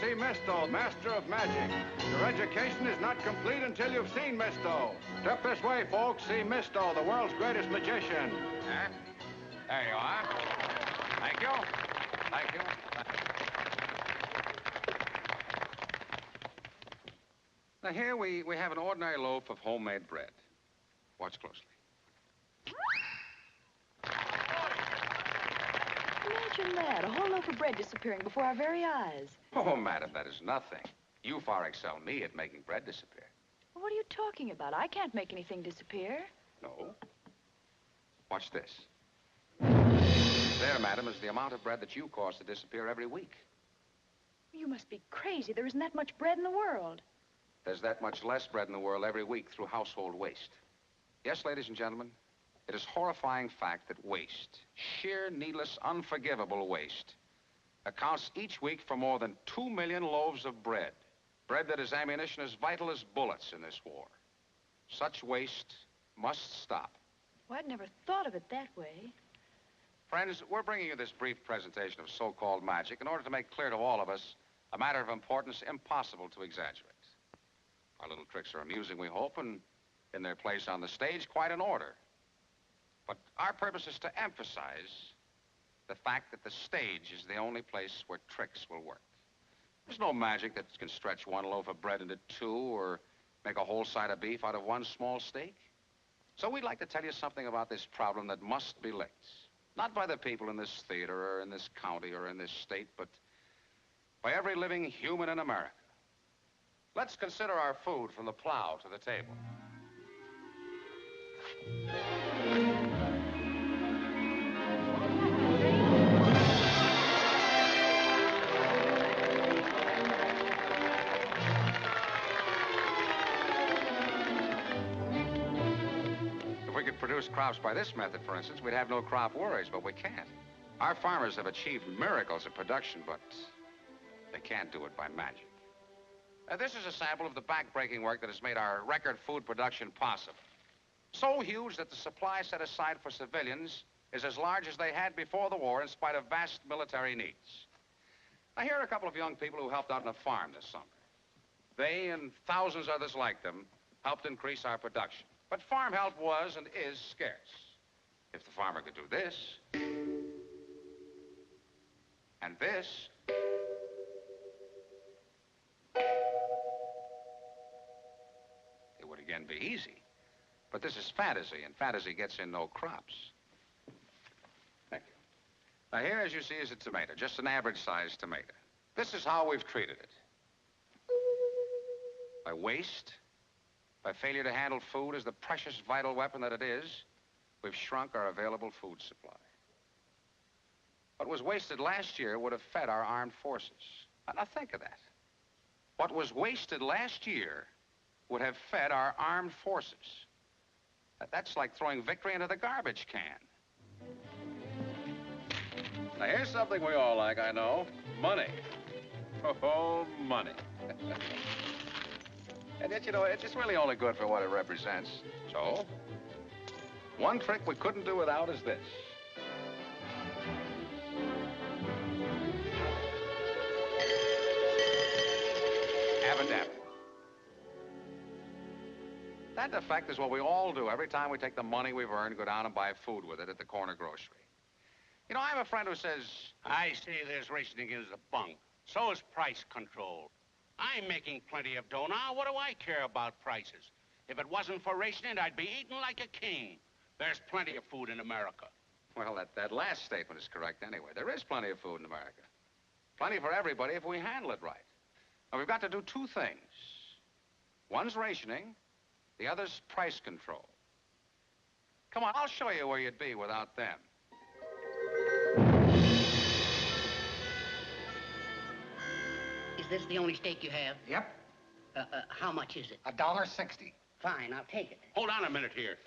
see Misto, master of magic. Your education is not complete until you've seen Misto. Step this way, folks. See Misto, the world's greatest magician. Huh? There you are. Thank you. Thank you. Now, here we have an ordinary loaf of homemade bread. Watch closely. Imagine that, a whole loaf of bread disappearing before our very eyes. Oh, madam, that is nothing. You far excel me at making bread disappear. What are you talking about? I can't make anything disappear. No. Watch this. There, madam, is the amount of bread that you cause to disappear every week. You must be crazy. There isn't that much bread in the world. There's that much less bread in the world every week through household waste. Yes, ladies and gentlemen, it is a horrifying fact that waste, sheer, needless, unforgivable waste, accounts each week for more than 2 million loaves of bread. Bread that is ammunition as vital as bullets in this war. Such waste must stop. Well, I'd never thought of it that way. Friends, we're bringing you this brief presentation of so-called magic in order to make clear to all of us a matter of importance impossible to exaggerate. Our little tricks are amusing, we hope, and in their place on the stage, quite in order. But our purpose is to emphasize the fact that the stage is the only place where tricks will work. There's no magic that can stretch one loaf of bread into two or make a whole side of beef out of one small steak. So we'd like to tell you something about this problem that must be licked. Not by the people in this theater or in this county or in this state, but by every living human in America. Let's consider our food from the plow to the table. If we could produce crops by this method, for instance, we'd have no crop worries, but we can't. Our farmers have achieved miracles of production, but they can't do it by magic. This is a sample of the back-breaking work that has made our record food production possible. So huge that the supply set aside for civilians is as large as they had before the war in spite of vast military needs. Now, here are a couple of young people who helped out on a farm this summer. They and thousands others like them helped increase our production. But farm help was and is scarce. If the farmer could do this, and this, it would again be easy. But this is fantasy, and fantasy gets in no crops. Thank you. Now, here, as you see, is a tomato, just an average-sized tomato. This is how we've treated it. By waste, by failure to handle food as the precious, vital weapon that it is, we've shrunk our available food supply. What was wasted last year would have fed our armed forces. Now, think of that. What was wasted last year would have fed our armed forces. That's like throwing victory into the garbage can. Now, here's something we all like, I know. Money. Oh, money. And yet, you know, it's really only good for what it represents. So, one trick we couldn't do without is this. Abba-dabba. That, in effect, is what we all do every time we take the money we've earned and go down and buy food with it at the corner grocery. You know, I have a friend who says, I say this rationing is a bunk. So is price control. I'm making plenty of dough now. What do I care about prices? If it wasn't for rationing, I'd be eating like a king. There's plenty of food in America. well, that last statement is correct anyway. There is plenty of food in America. Plenty for everybody if we handle it right. Now, we've got to do two things. One's rationing, the other's price control. Come on, I'll show you where you'd be without them. Is this the only steak you have? Yep. How much is it? $1.60. Fine, I'll take it. Hold on a minute here.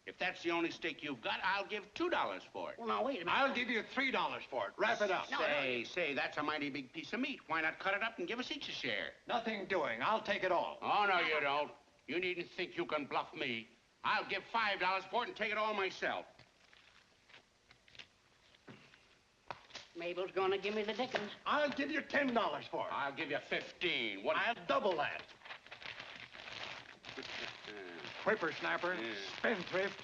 If that's the only steak you've got, I'll give $2 for it. Well, now, wait a minute. I'll give you $3 for it. Wrap it up. No, Say, that's a mighty big piece of meat. Why not cut it up and give us each a share? Nothing doing. I'll take it all. Oh, no, you don't. You needn't think you can bluff me. I'll give $5 for it and take it all myself. Mabel's gonna give me the dickens. I'll give you $10 for it. I'll give you 15. What? I'll double that. Whippersnapper, spendthrift.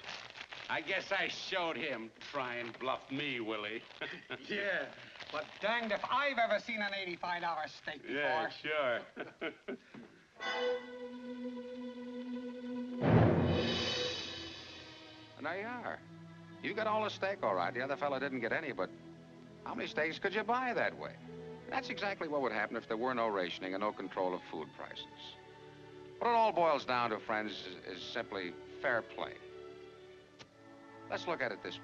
I guess I showed him. Try and bluff me, Willie. Yeah, but danged if I've ever seen an $85 steak before. Yeah, sure. And there you are. You got all the steak, all right. The other fella didn't get any, but how many steaks could you buy that way? That's exactly what would happen if there were no rationing and no control of food prices. What it all boils down to, friends, is simply fair play. Let's look at it this way.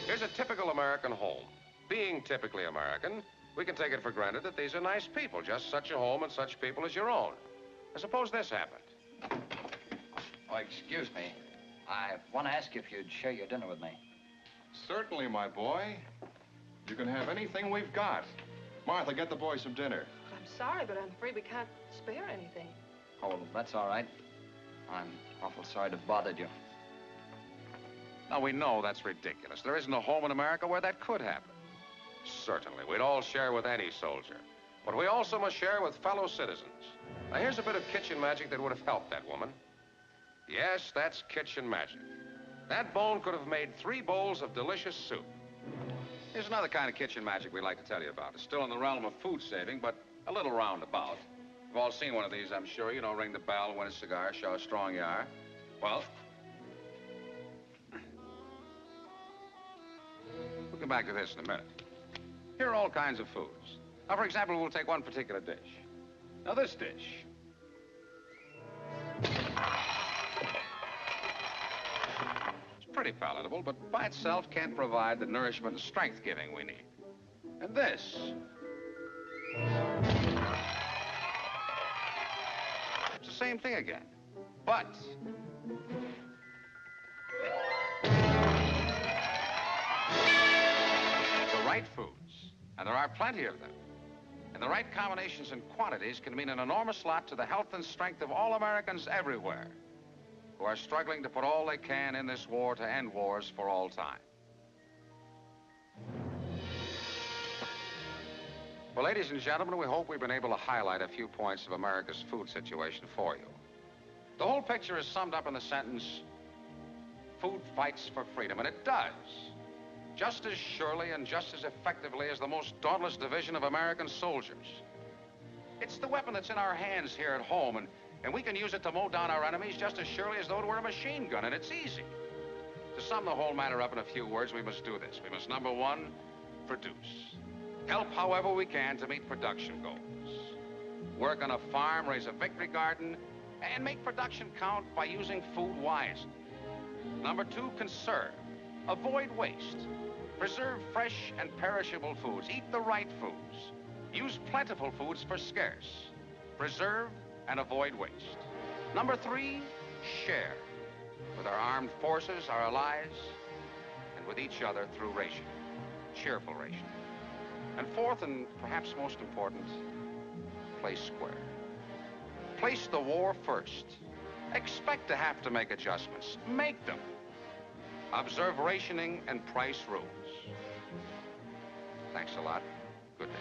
Here's a typical American home. Being typically American, we can take it for granted that these are nice people, just such a home and such people as your own. Now, suppose this happened. Oh, excuse me. I want to ask you if you'd share your dinner with me. Certainly, my boy. You can have anything we've got. Martha, get the boys some dinner. I'm sorry, but I'm afraid we can't spare anything. Oh, that's all right. I'm awful sorry to have bothered you. Now, we know that's ridiculous. There isn't a home in America where that could happen. Certainly, we'd all share with any soldier. But we also must share with fellow citizens. Now, here's a bit of kitchen magic that would have helped that woman. Yes, that's kitchen magic. That bone could have made 3 bowls of delicious soup. Here's another kind of kitchen magic we'd like to tell you about. It's still in the realm of food saving, but a little roundabout. You've all seen one of these, I'm sure. You know, ring the bell, win a cigar, show how strong you are. Well, we'll come back to this in a minute. Here are all kinds of foods. Now, for example, we'll take one particular dish. Now, this dish. It's pretty palatable, but by itself can't provide the nourishment and strength-giving we need. And this. It's the same thing again. But the right foods, and there are plenty of them, and the right combinations and quantities can mean an enormous lot to the health and strength of all Americans everywhere who are struggling to put all they can in this war to end wars for all time. Well, ladies and gentlemen, we hope we've been able to highlight a few points of America's food situation for you. The whole picture is summed up in the sentence, food fights for freedom, and it does. Just as surely and just as effectively as the most dauntless division of American soldiers. It's the weapon that's in our hands here at home, and we can use it to mow down our enemies just as surely as though it were a machine gun, and it's easy. To sum the whole matter up in a few words, we must do this. We must, number one, produce. Help however we can to meet production goals. Work on a farm, raise a victory garden, and make production count by using food wisely. Number two, conserve. Avoid waste. Preserve fresh and perishable foods. Eat the right foods. Use plentiful foods for scarce. Preserve and avoid waste. Number three, share. With our armed forces, our allies, and with each other through rationing. Cheerful rationing. And fourth, and perhaps most important, play square. Place the war first. Expect to have to make adjustments. Make them. Observe rationing and price rules. Thanks a lot. Good day.